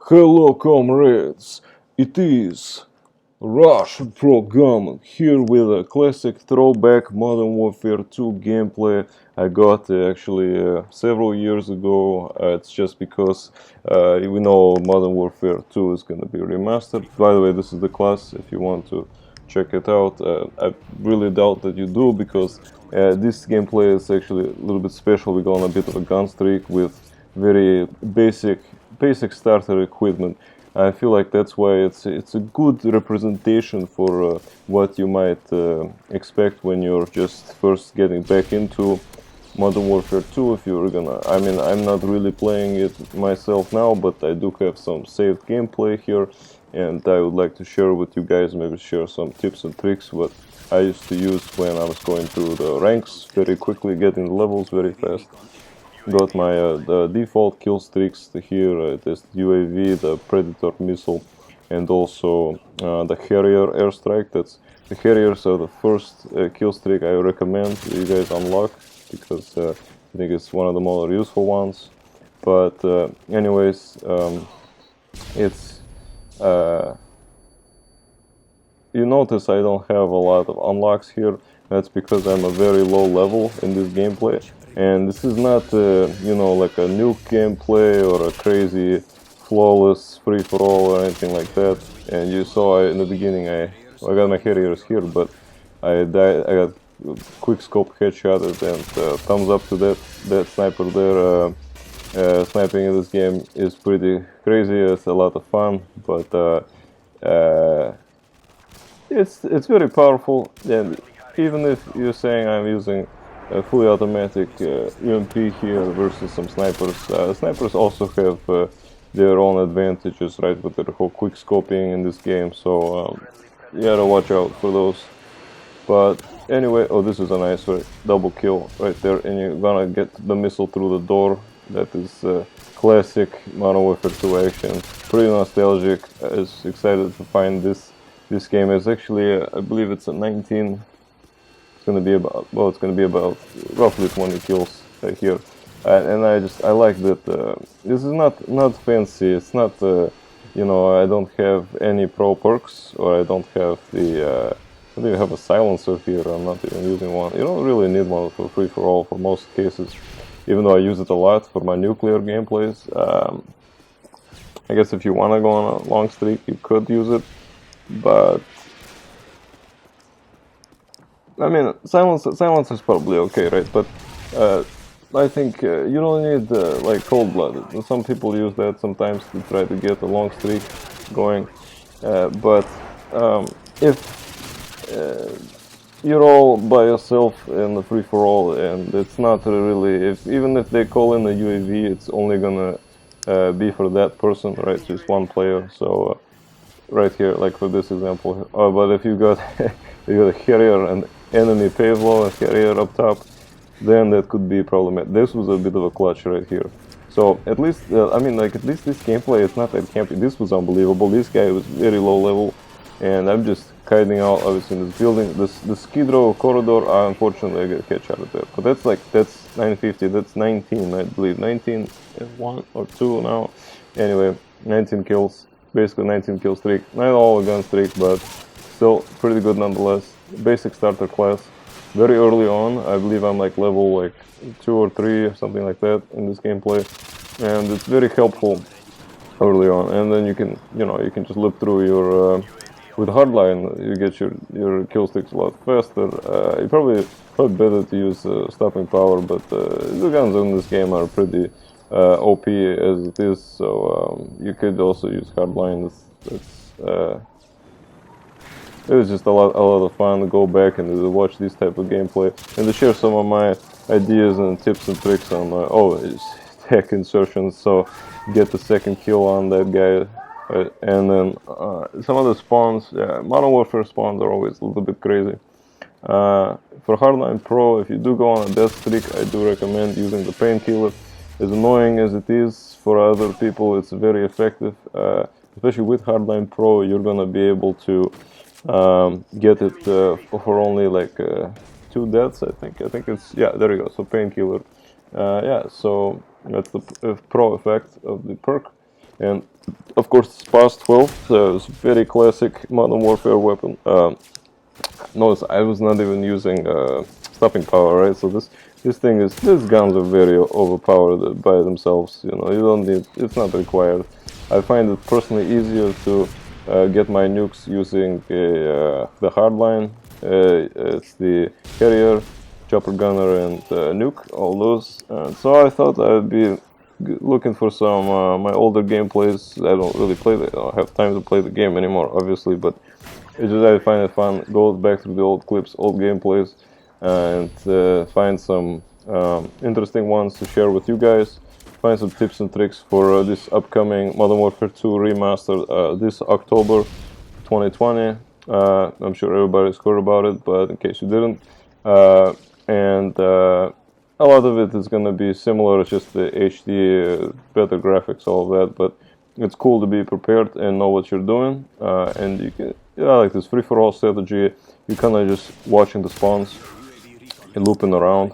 Hello, comrades! It is Russian Pro Gamer here with a classic throwback Modern Warfare 2 gameplay I got actually several years ago. It's just because we know Modern Warfare 2 is going to be remastered. By the way, this is the class if you want to check it out. I really doubt that you do because this gameplay is actually a little bit special. We go on a bit of a gun streak with very basic starter equipment. I feel like that's why it's a good representation for what you might expect when you're just first getting back into Modern Warfare 2. If you're gonna, I mean, I'm not really playing it myself now, but I do have some saved gameplay here, and I would like to share with you guys, maybe share some tips and tricks what I used to use when I was going through the ranks very quickly, getting the levels very fast. Got my the default kill streaks here. This UAV, the Predator missile, and also the Harrier airstrike. The Harriers are the first kill streak I recommend you guys unlock because I think it's one of the more useful ones. But anyways, it's you notice I don't have a lot of unlocks here. That's because I'm a very low level in this gameplay. And this is not, you know, like a nuke gameplay or a crazy, flawless free-for-all or anything like that. And you saw in the beginning, I got my Harriers here, but I got quick scope headshotted, and thumbs up to that sniper there. Sniping in this game is pretty crazy. It's a lot of fun, but it's very powerful. And even if you're saying I'm using a fully automatic UMP here versus some snipers. Snipers also have their own advantages, right, with their whole quick scoping in this game, so you gotta watch out for those. But anyway, oh, this is a nice double kill right there, and you're gonna get the missile through the door. That is classic Modern Warfare 2 action. Pretty nostalgic. I was excited to find this game. It's actually, I believe it's a 19. It's gonna be about roughly 20 kills right here, and I like that this is not fancy. It's not you know, I don't have any pro perks, or I don't have the I don't even have a silencer here. I'm not even using one. You don't really need one for free for all for most cases, even though I use it a lot for my nuclear gameplays. I guess if you want to go on a long streak, you could use it, but I mean, silence is probably okay, right? But I think you don't need like cold-blooded. Some people use that sometimes to try to get a long streak going. But if you're all by yourself in the free-for-all, and it's not really, even if they call in a UAV, it's only gonna be for that person, right? Just one player. So right here, like for this example. But if you got you got a Harrier and enemy payload, a Harrier up top, then that could be problematic. This was a bit of a clutch right here. So at least, I mean, like at least this gameplay, it's not that campy. This was unbelievable. This guy was very low level, and I'm just hiding out obviously in this building. The Skidrow corridor, unfortunately I get catch out of there. But that's 950. That's 19, I believe. 19 and 1 or 2 now. Anyway, 19 kills. Basically 19 kill streak. Not all a gun streak, but still pretty good nonetheless. Basic starter class. Very early on, I believe I'm like level like 2 or 3 or something like that in this gameplay, and it's very helpful early on. And then you can just look through your with hardline, you get your kill streaks a lot faster. You probably better to use stopping power, but the guns in this game are pretty OP as it is, so you could also use hardline. It was just a lot of fun to go back and to watch this type of gameplay and to share some of my ideas and tips and tricks on tech insertions. So get the second kill on that guy, and then some of the spawns. Yeah, Modern Warfare spawns are always a little bit crazy. For Hardline Pro, if you do go on a death streak, I do recommend using the painkiller. As annoying as it is for other people, it's very effective. Especially with Hardline Pro, you're gonna be able to get it for only like 2 deaths, I think. I think it's, yeah, there you go. So painkiller. Yeah, so that's the pro effect of the perk. And of course, Sparse 12 is a very classic Modern Warfare weapon. Notice I was not even using stopping power, right? So these guns are very overpowered by themselves. You know, you don't need, it's not required. I find it personally easier to get my nukes using the hardline. It's the carrier, chopper gunner, and nuke, all those. So I thought I'd be looking for some my older gameplays. I don't really play I don't have time to play the game anymore, obviously, but it's just I find it fun. Go back through the old clips, old gameplays, and find some interesting ones to share with you guys. Find some tips and tricks for this upcoming Modern Warfare 2 remaster this October 2020. I'm sure everybody's heard about it, but in case you didn't, and a lot of it is going to be similar, just the HD, better graphics, all of that, but it's cool to be prepared and know what you're doing, and you can, like this free-for-all strategy, you kind of just watching the spawns and looping around.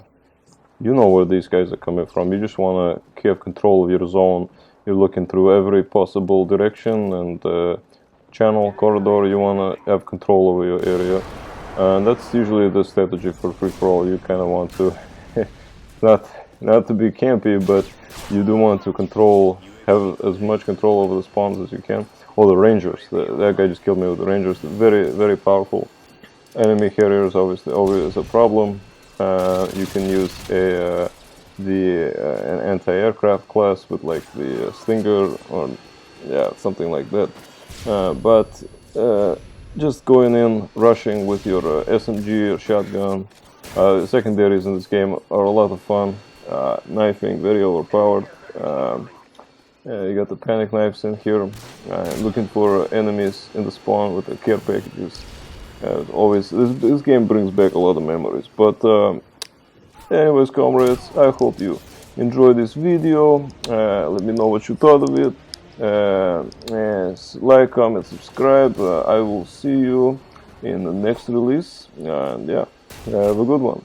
You know where these guys are coming from. You just want to have control of your zone. You're looking through every possible direction and channel, corridor. You want to have control over your area, and that's usually the strategy for free-for-all. You kind of want to not to be campy, but you do want to have as much control over the spawns as you can. Or the rangers. That guy just killed me with the rangers. Very, very powerful. Enemy carriers obviously always a problem. You can use an anti-aircraft class with like the Stinger or something like that. But just going in, rushing with your SMG or shotgun. Secondaries in this game are a lot of fun. Knifing, very overpowered. You got the panic knives in here. Looking for enemies in the spawn with the care packages. Always, this game brings back a lot of memories. But anyways, comrades, I hope you enjoyed this video. Let me know what you thought of it. Like, comment, subscribe. I will see you in the next release. And yeah, have a good one.